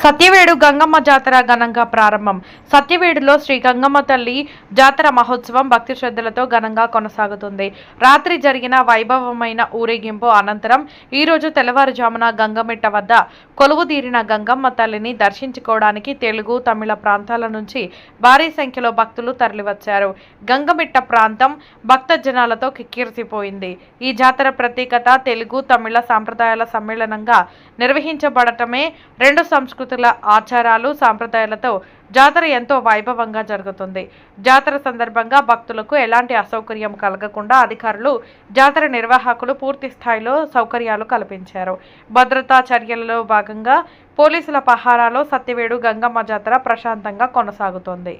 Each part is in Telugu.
సత్యవేడు గంగమ్మ జాతర ఘనంగా ప్రారంభం. సత్యవేడులో శ్రీ గంగమ్మ తల్లి జాతర మహోత్సవం భక్తి శ్రద్ధలతో ఘనంగా కొనసాగుతుంది. రాత్రి జరిగిన వైభవమైన ఊరేగింపు అనంతరం ఈరోజు తెల్లవారుజామున గంగమిట్ట వద్ద కొలువుదీరిన గంగమ్మ తల్లిని దర్శించుకోవడానికి తెలుగు, తమిళ ప్రాంతాల నుంచి భారీ సంఖ్యలో భక్తులు తరలివచ్చారు. గంగమిట్ట ప్రాంతం భక్త జనాలతో కిక్కిరిసిపోయింది. ఈ జాతర ప్రత్యేకత తెలుగు, తమిళ సాంప్రదాయాల సమ్మేళనంగా నిర్వహించబడటమే. రెండు సంస్కృతుల ఆచారాలు, సాంప్రదాయాలతో జాతర ఎంతో వైభవంగా జరుగుతుంది. జాతర సందర్భంగా భక్తులకు ఎలాంటి అసౌకర్యం కలగకుండా అధికారులు, జాతర నిర్వాహకులు పూర్తి స్థాయిలో సౌకర్యాలు కల్పించారు. భద్రతా చర్యలలో భాగంగా పోలీసుల పహారాలో సత్యవేడు గంగమ్మ జాతర ప్రశాంతంగా కొనసాగుతోంది.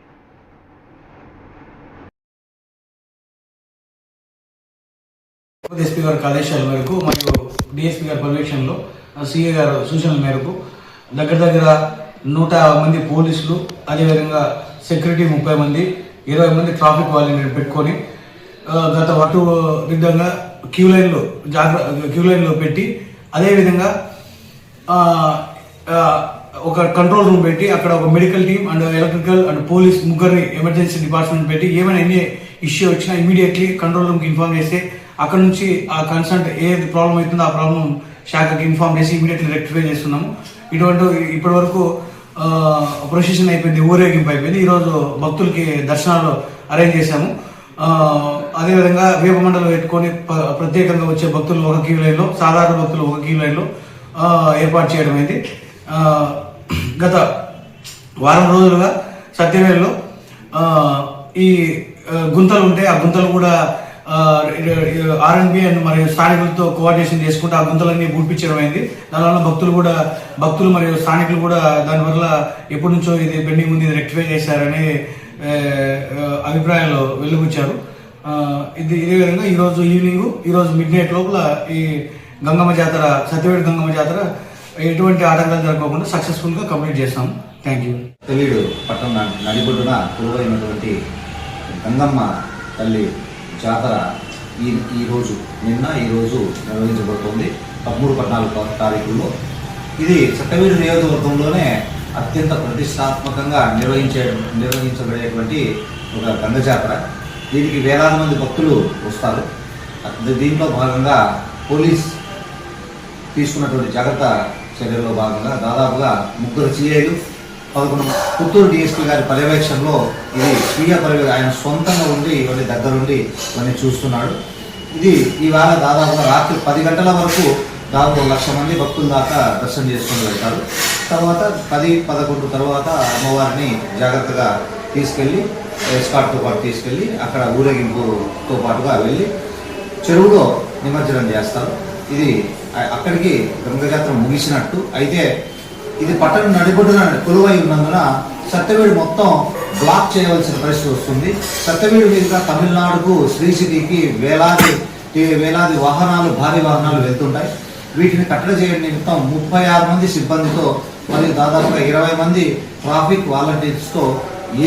ఎస్పీ గారి ఆదేశాల మేరకు మరియు డిఎస్పీ గారి పర్యవేక్షణలో సిఏ గారు సూచనల మేరకు దగ్గర 100 మంది పోలీసులు, అదేవిధంగా సెక్యూరిటీ 30 మంది, 20 మంది ట్రాఫిక్ వాలంటీర్ పెట్టుకొని గత వటు విధంగా క్యూ లైన్లో పెట్టి, అదేవిధంగా ఒక కంట్రోల్ రూమ్ పెట్టి అక్కడ ఒక medical team and electrical and police ముగ్గురిని ఎమర్జెన్సీ డిపార్ట్మెంట్ పెట్టి ఏమైనా ఎన్ని ఇష్యూ వచ్చినా ఇమీడియట్లీ కంట్రోల్ రూమ్కి ఇన్ఫార్మ్ చేస్తే అక్కడ నుంచి ఆ కన్సర్న్ ఏది ప్రాబ్లం అవుతుందో ఆ ప్రాబ్లం శాఖకి ఇన్ఫార్మ్ చేసి ఇమీడియట్లీ రెక్టిఫై చేస్తున్నాము. ఇప్పటి వరకు ప్రొసెషన్ అయిపోయింది, ఊరేగింపు అయిపోయింది. ఈరోజు భక్తులకి దర్శనాలు అరేంజ్ చేశాము. అదేవిధంగా వేప మండలం పెట్టుకొని ప్రత్యేకంగా వచ్చే భక్తులు ఒక క్యూ లైన్లో, సాధారణ భక్తులు ఒక క్యూ లైన్లో ఏర్పాటు చేయడం అయింది. గత వారం రోజులుగా సత్యవేడులో ఈ గుంతలు ఉంటే ఆ గుంతలు కూడా ఆర్ఎన్బి అండ్ మరియు స్థానికులతో కోఆర్డినేషన్ చేసుకుంటూ ఆ గుంతలన్నీ పూడ్పించడం అయింది. దానివల్ల భక్తులు మరియు స్థానికులు కూడా దానివల్ల ఎప్పటి నుంచో ఇది పెండింగ్ ఉంది, ఇది రెక్టిఫై చేశారనే అభిప్రాయాలు వెలుగుచ్చారు. ఇదే విధంగా ఈరోజు మిడ్ నైట్ లోపల ఈ గంగమ్మ జాతర, సత్యవేడు గంగమ్మ జాతర ఎటువంటి ఆటంకాలు జరగకుండా సక్సెస్ఫుల్ గా కంప్లీట్ చేస్తాం. Thank you. సత్యవేడు పట్టణ నడిబొడ్డున కొలువైనటువంటి గంగమ్మ తల్లి జాతర ఈరోజు నిర్వహించబడుతుంది. 13-14 తారీఖుల్లో ఇది సత్యవేడు నియోజకవర్గంలోనే అత్యంత ప్రతిష్టాత్మకంగా నిర్వహించబడేటువంటి ఒక గంగ జాతర. దీనికి వేలాది మంది భక్తులు వస్తారు. దీంట్లో భాగంగా పోలీస్ తీసుకున్నటువంటి జాగ్రత్త చర్యల్లో భాగంగా దాదాపుగా 3 సిఐలు, 11 పుత్తూరు డిఎస్పీ గారి పర్యవేక్షణలో ఇది స్వీయ ఆయన సొంతంగా ఉండి ఇవన్నీ దగ్గరుండి ఇవన్నీ చూస్తున్నాడు. ఇది ఈవేళ దాదాపుగా రాత్రి 10 గంటల వరకు దాదాపు 1,00,000 మంది భక్తుల దాకా దర్శనం చేసుకొని వెళ్తారు. తర్వాత 10-11 తర్వాత అమ్మవారిని జాగ్రత్తగా తీసుకెళ్ళి ఎస్కార్ట్తో పాటు తీసుకెళ్ళి అక్కడ ఊరేగింపుతో పాటుగా వెళ్ళి చెరువులో నిమజ్జనం చేస్తారు. ఇది అక్కడికి గంగ జాతర ముగిసినట్టు. అయితే ఇది పట్టణం నడిబొడ్డున కొలువై ఉన్నందున సత్యవేడు మొత్తం బ్లాక్ చేయవలసిన పరిస్థితి వస్తుంది. సత్యవేడు మీదుగా తమిళనాడుకు శ్రీశిఖికి వేలాది వాహనాలు, భారీ వాహనాలు వెళ్తుంటాయి. వీటిని కట్టడి చేయడం నిమిత్తం 36 మంది సిబ్బందితో మరియు దాదాపుగా 20 మంది ట్రాఫిక్ వాలంటీర్స్తో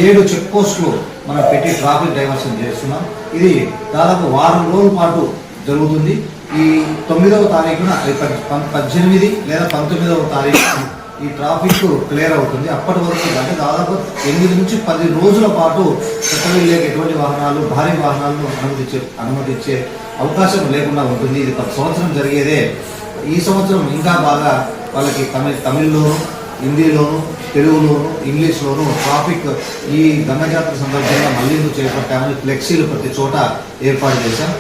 7 చెక్ పోస్టులు మనం పెట్టి ట్రాఫిక్ డైవర్షన్ చేస్తున్నాం. ఇది దాదాపు వారం రోజుల పాటు జరుగుతుంది. ఈ 9వ తారీఖున 18 లేదా 19వ తారీఖు ఈ ట్రాఫిక్ క్లియర్ అవుతుంది. అప్పటి వరకు అంటే దాదాపు 8 నుంచి 10 రోజుల పాటు సత్యవేడులోకి ఎటువంటి వాహనాలు, భారీ వాహనాలను అనుమతించే అవకాశం లేకుండా ఉంటుంది. ఇది 10 సంవత్సరం జరిగేదే. ఈ సంవత్సరం ఇంకా బాగా వాళ్ళకి తమిళ్లోను, హిందీలోను, తెలుగులోను, ఇంగ్లీష్లోను ట్రాఫిక్ ఈ గంగ జాతర సందర్భంగా మళ్లింపు చేపట్టామని ఫ్లెక్సీలు ప్రతి చోట ఏర్పాటు చేశాం.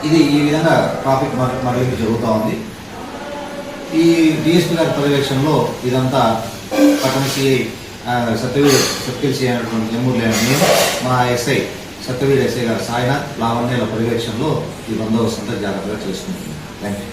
ఇది ఈ విధంగా ట్రాఫిక్ మళ్లింపు జరుగుతూ ఉంది. ఈ డిఎస్పీ గారి పర్యవేక్షణలో ఇదంతా పట్టణ సిఐ సత్యవేడు సిఐ అయినటువంటి జమ్మూరులేని మా ఎస్ఐ సత్యవేడు ఎస్ఐ గారు సాయినాథ్, లావణ్యాల పర్యవేక్షణలో ఈ బందోబస్తు అంతా జాగ్రత్తగా చేసుకుంటుంది. Thank you.